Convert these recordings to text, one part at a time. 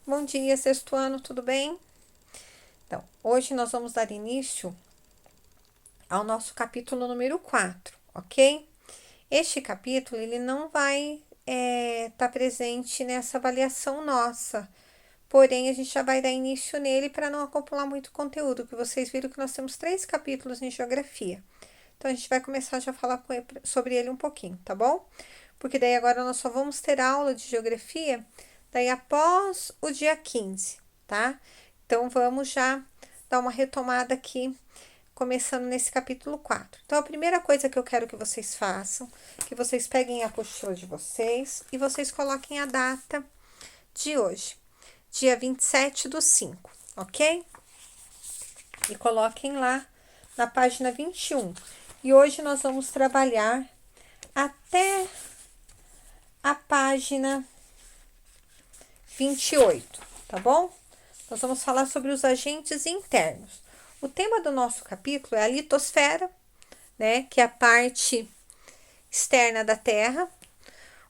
Bom dia, sexto ano, tudo bem? Então, hoje nós vamos dar início ao nosso capítulo número 4, ok? Este capítulo, ele não vai estar presente nessa avaliação nossa, porém a gente já vai dar início nele para não acumular muito conteúdo, que vocês viram que nós temos 3 capítulos em geografia. Então, a gente vai começar já a falar sobre ele um pouquinho, tá bom? Porque daí agora nós só vamos ter aula de geografia daí após o dia 15, tá? Então, vamos já dar uma retomada aqui, começando nesse capítulo 4. Então, a primeira coisa que eu quero que vocês façam, que vocês peguem a apostila de vocês e vocês coloquem a data de hoje, dia 27/5, ok? E coloquem lá na página 21. E hoje nós vamos trabalhar até a página 28, tá bom? Nós vamos falar sobre os agentes internos. O tema do nosso capítulo é a litosfera, né, que é a parte externa da Terra,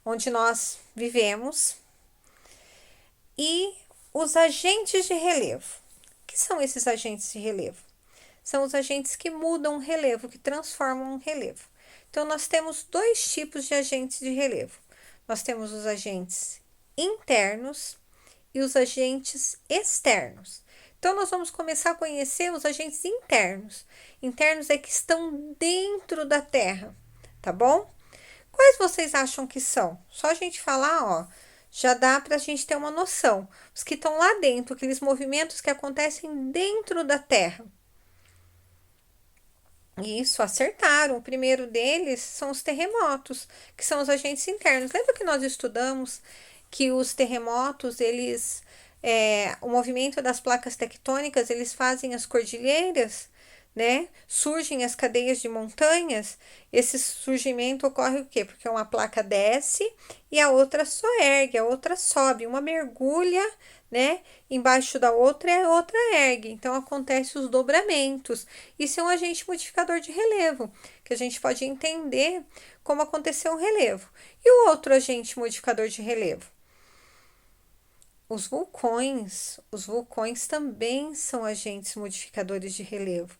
onde nós vivemos, e os agentes de relevo. O que são esses agentes de relevo? São os agentes que mudam o relevo, que transformam o relevo. Então, nós temos 2 tipos de agentes de relevo. Nós temos os agentes internos e os agentes externos. Então, nós vamos começar a conhecer os agentes internos. Internos é que estão dentro da Terra, tá bom? Quais vocês acham que são? Só a gente falar, ó, já dá para a gente ter uma noção. Os que estão lá dentro, aqueles movimentos que acontecem dentro da Terra. Isso, acertaram. O primeiro deles são os terremotos, que são os agentes internos. Lembra que nós estudamos que os terremotos, o movimento das placas tectônicas, eles fazem as cordilheiras, né? Surgem as cadeias de montanhas. Esse surgimento ocorre o quê? Porque uma placa desce e a outra só ergue, a outra sobe, uma mergulha, né? Embaixo da outra e a outra ergue. Então acontece os dobramentos. Isso é um agente modificador de relevo, que a gente pode entender como aconteceu o relevo. E o outro agente modificador de relevo? Os vulcões. Os vulcões também são agentes modificadores de relevo.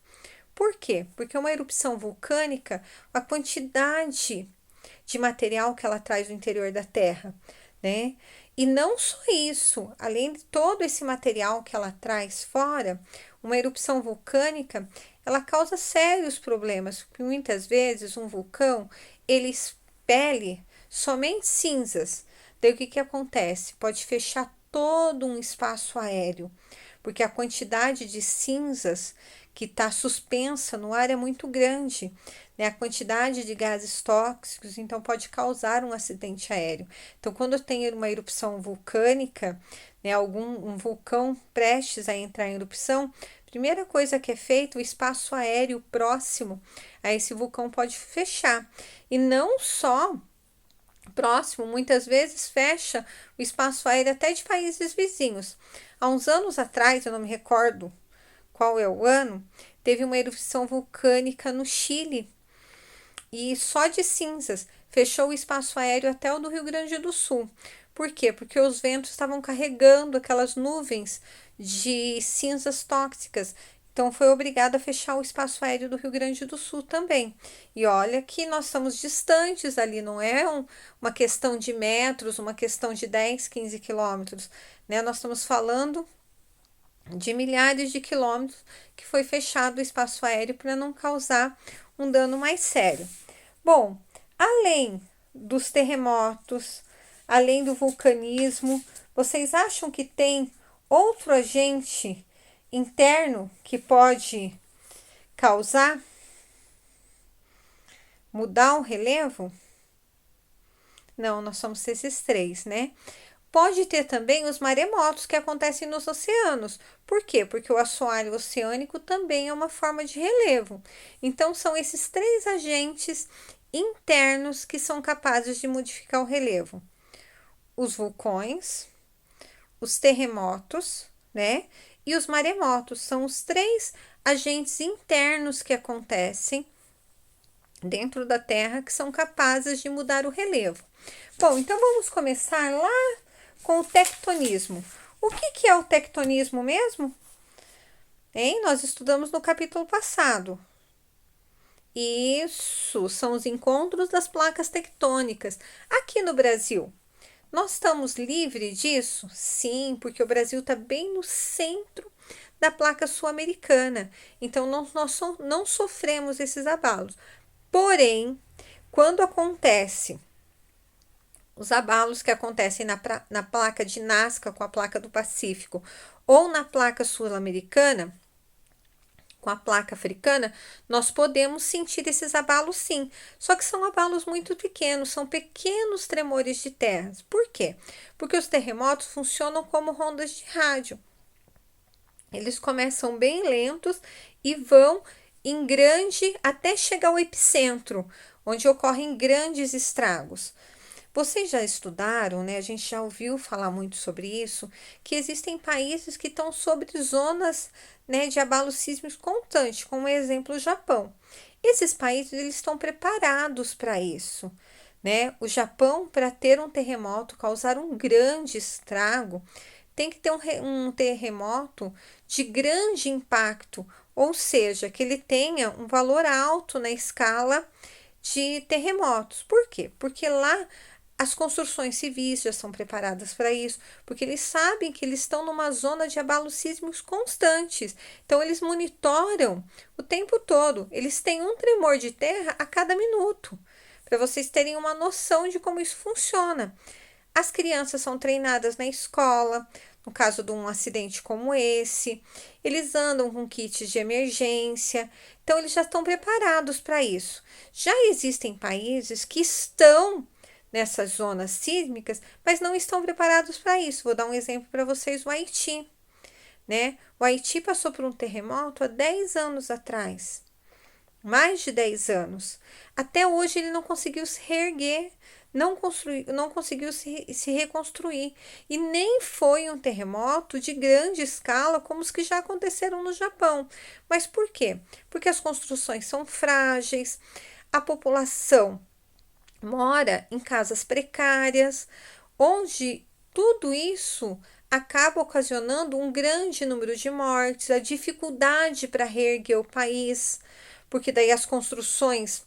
Por quê? Porque uma erupção vulcânica, a quantidade de material que ela traz do interior da Terra, né? E não só isso, além de todo esse material que ela traz fora, uma erupção vulcânica, ela causa sérios problemas, porque muitas vezes um vulcão, ele expele somente cinzas. Daí o que acontece? Pode fechar todo um espaço aéreo, porque a quantidade de cinzas que está suspensa no ar é muito grande, né? A quantidade de gases tóxicos, então pode causar um acidente aéreo. Então, quando tem uma erupção vulcânica, né, um vulcão prestes a entrar em erupção, primeira coisa que é feita, o espaço aéreo próximo a esse vulcão pode fechar. E não só próximo, muitas vezes fecha o espaço aéreo até de países vizinhos. Há uns anos atrás, eu não me recordo qual é o ano, teve uma erupção vulcânica no Chile e só de cinzas fechou o espaço aéreo até o do Rio Grande do Sul. Por quê? Porque os ventos estavam carregando aquelas nuvens de cinzas tóxicas. Então foi obrigado a fechar o espaço aéreo do Rio Grande do Sul também. E olha que nós estamos distantes ali, não é uma questão de metros, uma questão de 10, 15 quilômetros, né? Nós estamos falando de milhares de quilômetros que foi fechado o espaço aéreo para não causar um dano mais sério. Bom, além dos terremotos, além do vulcanismo, vocês acham que tem outro agente interno que pode causar, mudar o relevo? Não, nós somos esses 3, né? Pode ter também os maremotos que acontecem nos oceanos. Por quê? Porque o assoalho oceânico também é uma forma de relevo. Então, são esses 3 agentes internos que são capazes de modificar o relevo: os vulcões, os terremotos, né? E os maremotos. São os 3 agentes internos que acontecem dentro da Terra que são capazes de mudar o relevo. Bom, então vamos começar lá com o tectonismo. O que é o tectonismo mesmo? Hein? Nós estudamos no capítulo passado. Isso, são os encontros das placas tectônicas. Aqui no Brasil, nós estamos livres disso? Sim, porque o Brasil está bem no centro da placa sul-americana. Então, nós não sofremos esses abalos. Porém, quando acontece os abalos que acontecem na placa de Nazca com a placa do Pacífico ou na placa sul-americana, com a placa africana, nós podemos sentir esses abalos sim. Só que são abalos muito pequenos, são pequenos tremores de terra. Por quê? Porque os terremotos funcionam como ondas de rádio. Eles começam bem lentos e vão em grande até chegar ao epicentro, onde ocorrem grandes estragos. Vocês já estudaram, né? A gente já ouviu falar muito sobre isso, que existem países que estão sobre zonas, né, de abalos sísmicos constantes, como exemplo o Japão. Esses países eles estão preparados para isso, né? O Japão, para ter um terremoto, causar um grande estrago, tem que ter um terremoto de grande impacto, ou seja, que ele tenha um valor alto na escala de terremotos. Por quê? Porque lá as construções civis já são preparadas para isso, porque eles sabem que eles estão numa zona de abalos sísmicos constantes. Então, eles monitoram o tempo todo. Eles têm um tremor de terra a cada minuto, para vocês terem uma noção de como isso funciona. As crianças são treinadas na escola, no caso de um acidente como esse, eles andam com kits de emergência, então eles já estão preparados para isso. Já existem países que estão nessas zonas sísmicas, mas não estão preparados para isso. Vou dar um exemplo para vocês: o Haiti, né? O Haiti passou por um terremoto há 10 anos atrás, mais de 10 anos. Até hoje ele não conseguiu se reerguer, não conseguiu se reconstruir. E nem foi um terremoto de grande escala como os que já aconteceram no Japão. Mas por quê? Porque as construções são frágeis, a população mora em casas precárias, onde tudo isso acaba ocasionando um grande número de mortes, a dificuldade para reerguer o país, porque daí as construções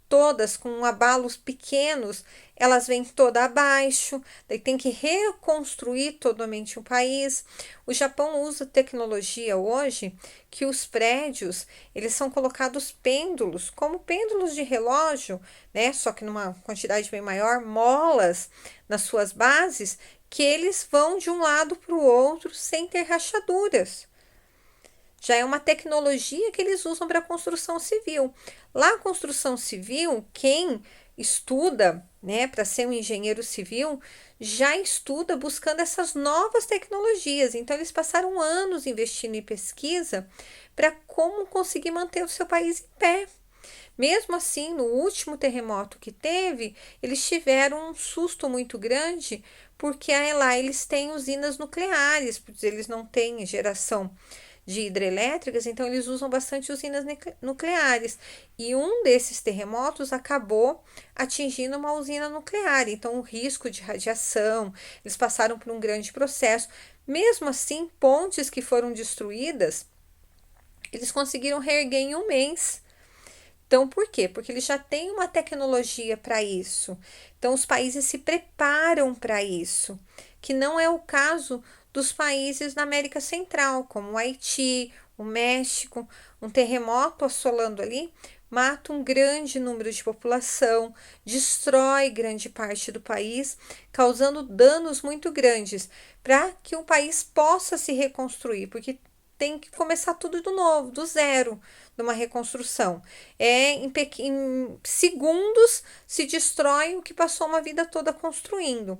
todas com abalos pequenos, elas vêm toda abaixo, daí tem que reconstruir totalmente o país. O Japão usa tecnologia hoje que os prédios, eles são colocados pêndulos, como pêndulos de relógio, né, só que numa quantidade bem maior, molas nas suas bases, que eles vão de um lado para o outro sem ter rachaduras. Já é uma tecnologia que eles usam para a construção civil. Lá, a construção civil, quem estuda, né, para ser um engenheiro civil, já estuda buscando essas novas tecnologias. Então, eles passaram anos investindo em pesquisa para como conseguir manter o seu país em pé. Mesmo assim, no último terremoto que teve, eles tiveram um susto muito grande, porque lá eles têm usinas nucleares, porque eles não têm geração de hidrelétricas, então eles usam bastante usinas nucleares. E um desses terremotos acabou atingindo uma usina nuclear. Então, o risco de radiação, eles passaram por um grande processo. Mesmo assim, pontes que foram destruídas, eles conseguiram reerguer em um mês. Então, por quê? Porque eles já têm uma tecnologia para isso. Então, os países se preparam para isso, que não é o caso dos países da América Central, como o Haiti, o México. Um terremoto assolando ali mata um grande número de população, destrói grande parte do país, causando danos muito grandes, para que o país possa se reconstruir, porque tem que começar tudo do novo, do zero, numa reconstrução. Em segundos se destrói o que passou uma vida toda construindo.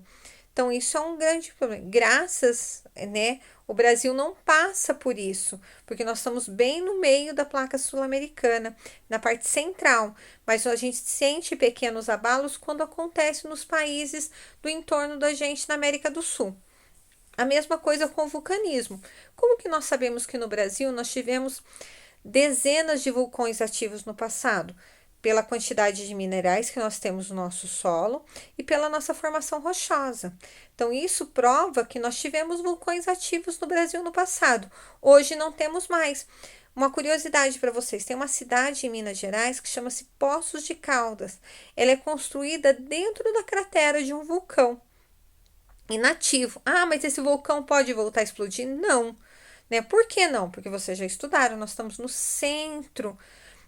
Então, isso é um grande problema. Graças, né, o Brasil não passa por isso, porque nós estamos bem no meio da placa sul-americana, na parte central, mas a gente sente pequenos abalos quando acontece nos países do entorno da gente na América do Sul. A mesma coisa com o vulcanismo. Como que nós sabemos que no Brasil nós tivemos dezenas de vulcões ativos no passado? pela quantidade de minerais que nós temos no nosso solo e pela nossa formação rochosa. Então, isso prova que nós tivemos vulcões ativos no Brasil no passado. Hoje não temos mais. Uma curiosidade para vocês: tem uma cidade em Minas Gerais que chama-se Poços de Caldas. Ela é construída dentro da cratera de um vulcão inativo. Ah, mas esse vulcão pode voltar a explodir? Não. Né? Por que não? Porque vocês já estudaram, nós estamos no centro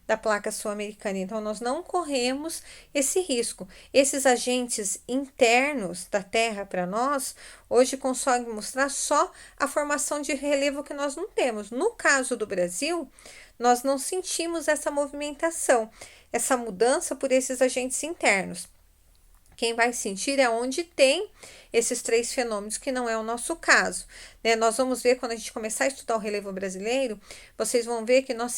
da placa sul-americana, então nós não corremos esse risco. Esses agentes internos da Terra para nós, hoje conseguem mostrar só a formação de relevo que nós não temos. No caso do Brasil, nós não sentimos essa movimentação, essa mudança por esses agentes internos. Quem vai sentir é onde tem esses três fenômenos, que não é o nosso caso. Né? Nós vamos ver, quando a gente começar a estudar o relevo brasileiro, vocês vão ver que nós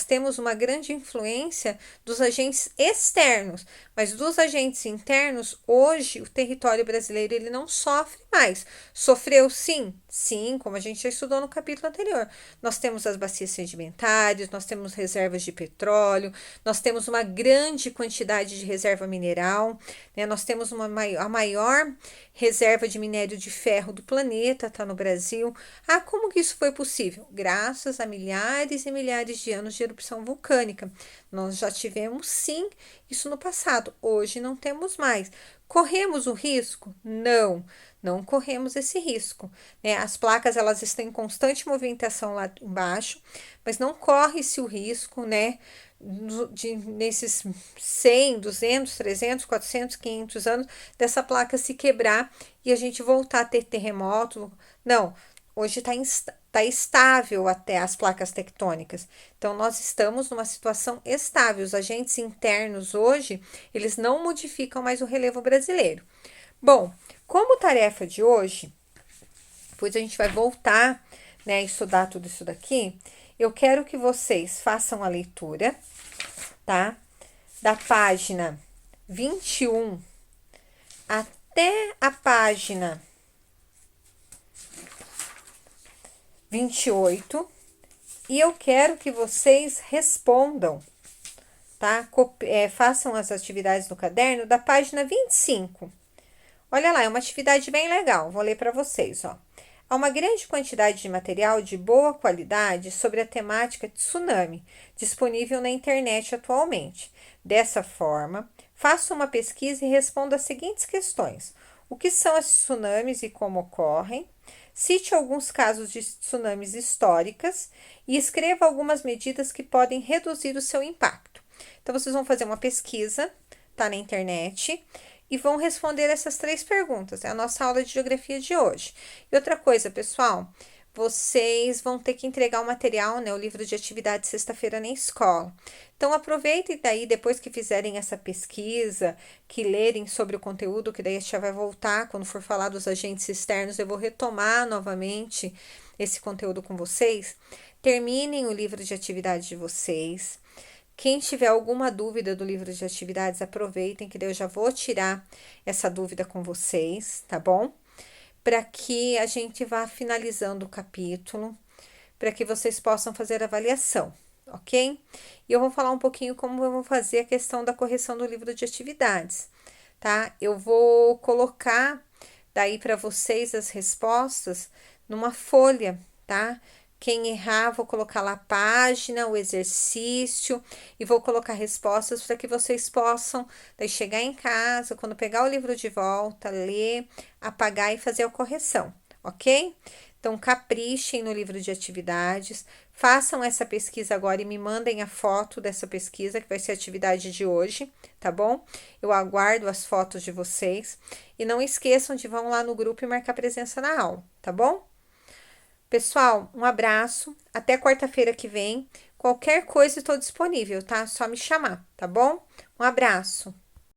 temos uma grande influência dos agentes externos, mas dos agentes internos, hoje, o território brasileiro ele não sofre mais. Sofreu sim? Sim, como a gente já estudou no capítulo anterior. Nós temos as bacias sedimentares, nós temos reservas de petróleo, nós temos uma grande quantidade de reserva mineral, né? Nós temos a maior reserva de minério de ferro do planeta, está no Brasil. Ah, como que isso foi possível? Graças a milhares e milhares de anos de erupção vulcânica. Nós já tivemos, sim, isso no passado. Hoje não temos mais. Corremos o risco? Não, não corremos esse risco. Né? As placas, elas estão em constante movimentação lá embaixo, mas não corre-se o risco, né? Nesses 100, 200, 300, 400, 500 anos, dessa placa se quebrar e a gente voltar a ter terremoto. Não, hoje tá estável até as placas tectônicas. Então, nós estamos numa situação estável. Os agentes internos hoje, eles não modificam mais o relevo brasileiro. Bom, como tarefa de hoje, depois a gente vai voltar, né, a estudar tudo isso daqui. Eu quero que vocês façam a leitura, tá? Da página 21 até a página 28. E eu quero que vocês respondam, tá? Façam as atividades no caderno da página 25. Olha lá, é uma atividade bem legal. Vou ler para vocês, ó. Há uma grande quantidade de material de boa qualidade sobre a temática tsunami disponível na internet atualmente. Dessa forma, faça uma pesquisa e responda as seguintes questões: o que são as tsunamis e como ocorrem? Cite alguns casos de tsunamis históricas e escreva algumas medidas que podem reduzir o seu impacto. Então, vocês vão fazer uma pesquisa, tá na internet, e vão responder essas três perguntas. É a nossa aula de geografia de hoje. E outra coisa, pessoal, vocês vão ter que entregar o material, né, o livro de atividade sexta-feira na escola. Então, aproveitem daí, depois que fizerem essa pesquisa, que lerem sobre o conteúdo, que daí a gente já vai voltar, quando for falar dos agentes externos, eu vou retomar novamente esse conteúdo com vocês. Terminem o livro de atividade de vocês. Quem tiver alguma dúvida do livro de atividades, aproveitem, que daí eu já vou tirar essa dúvida com vocês, tá bom? Para que a gente vá finalizando o capítulo, para que vocês possam fazer a avaliação, ok? E eu vou falar um pouquinho como eu vou fazer a questão da correção do livro de atividades, tá? Eu vou colocar daí para vocês as respostas numa folha, tá? Quem errar, vou colocar lá a página, o exercício e vou colocar respostas para que vocês possam daí chegar em casa, quando pegar o livro de volta, ler, apagar e fazer a correção, ok? Então, caprichem no livro de atividades, façam essa pesquisa agora e me mandem a foto dessa pesquisa, que vai ser a atividade de hoje, tá bom? Eu aguardo as fotos de vocês e não esqueçam de vão lá no grupo e marcar presença na aula, tá bom? Pessoal, um abraço, até quarta-feira que vem. Qualquer coisa estou disponível, tá? Só me chamar, tá bom? Um abraço.